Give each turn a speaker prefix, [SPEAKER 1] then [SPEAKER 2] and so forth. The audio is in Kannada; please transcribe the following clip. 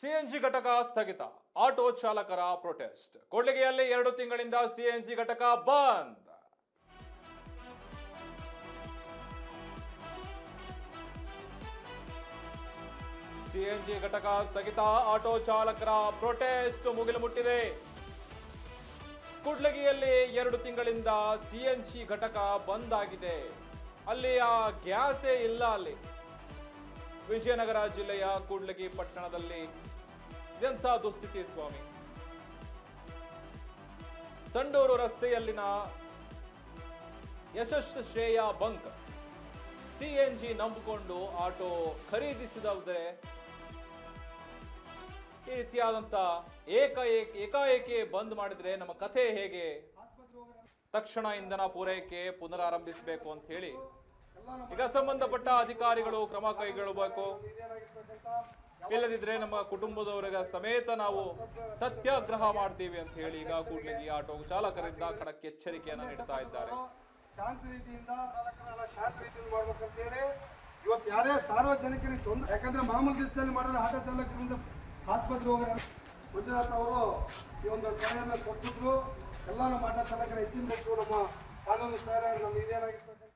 [SPEAKER 1] ಸಿಎನ್ಜಿ ಘಟಕ ಸ್ಥಗಿತ, ಆಟೋ ಚಾಲಕರ ಪ್ರೊಟೆಸ್ಟ್. ಕೂಡ್ಲಿಗಿಯಲ್ಲಿ 2 ತಿಂಗಳಿಂದ ಸಿಎನ್ಜಿ ಘಟಕ ಬಂದ್. ಸಿಎನ್ಜಿ ಘಟಕ ಸ್ಥಗಿತ, ಆಟೋ ಚಾಲಕರ ಪ್ರೊಟೆಸ್ಟ್ ಮುಗಿಲು ಮುಟ್ಟಿದೆ. ಕೂಡ್ಲಿಗಿಯಲ್ಲಿ 2 ತಿಂಗಳಿಂದ ಸಿಎನ್ಜಿ ಘಟಕ ಬಂದ್ ಆಗಿದೆ. ಅಲ್ಲಿ ಆ ಗ್ಯಾಸೇ ಇಲ್ಲ. ಅಲ್ಲಿ ವಿಜಯನಗರ ಜಿಲ್ಲೆಯ ಕೂಡ್ಲಿಗಿ ಪಟ್ಟಣದಲ್ಲಿ ಎಂಥ ದುಸ್ಥಿತಿ ಸ್ವಾಮಿ. ಸಂಡೂರು ರಸ್ತೆಯಲ್ಲಿನ ಯಶಸ್ವಿ ಶ್ರೇಯ ಬಂಕ್ ಸಿಎನ್ಜಿ ನಂಬಿಕೊಂಡು ಆಟೋ ಖರೀದಿಸಿದವರೇ ಈ ರೀತಿಯಾದಂತ ಏಕಾಏಕಿ ಬಂದ್ ಮಾಡಿದ್ರೆ ನಮ್ಮ ಕಥೆ ಹೇಗೆ? ತಕ್ಷಣ ಇಂಧನ ಪೂರೈಕೆ ಪುನರಾರಂಭಿಸಬೇಕು ಅಂತ ಹೇಳಿ ಈಗ ಸಂಬಂಧಪಟ್ಟ ಅಧಿಕಾರಿಗಳು ಕ್ರಮ ಕೈಗೊಳ್ಳಬೇಕು. ಇಲ್ಲದಿದ್ರೆ ನಮ್ಮ ಕುಟುಂಬದವರ ಸಮೇತ ನಾವು ಸತ್ಯಾಗ್ರಹ ಮಾಡ್ತೀವಿ ಅಂತ ಹೇಳಿ ಈಗ ಕೂಡ್ಲಿಗಿ ಆಟೋ ಚಾಲಕರಿಂದ ಖಡಕ್ ಎಚ್ಚರಿಕೆಯನ್ನ ನೀಡ್ತಾ ಇದ್ದಾರೆ.
[SPEAKER 2] ಶಾಂತ ರೀತಿಯಿಂದ ಶಾಂತ ರೀತಿಯಿಂದ ಮಾಡ್ಬೇಕಂತ ಹೇಳಿ ಇವತ್ತು ಯಾರೇ ಸಾರ್ವಜನಿಕರಿಗೆ ತೊಂದರೆ, ಯಾಕಂದ್ರೆ ಮಾಮೂಲು ದಿವಸದಲ್ಲಿ ಮಾಡಿದ್ರೆ ಆಟೋ ಚಾಲಕರಿಂದ ಆಸ್ಪತ್ರೆ ಹೋಗೋಣ ಮಂಜುನಾಥ್ ಅವರು ಈ ಒಂದು ಕರೆಯನ್ನು ಕೊಟ್ಟಿದ್ರು. ಎಲ್ಲ ನಮ್ಮ ಆಟೋ ಚಾಲಕರ ಹೆಚ್ಚಿನ ನಮ್ಮ ಕಾನೂನು ಸಹಾಯ ನಮ್ಮ ಹಿರಿಯರಾಗಿರ್ತಕ್ಕಂಥ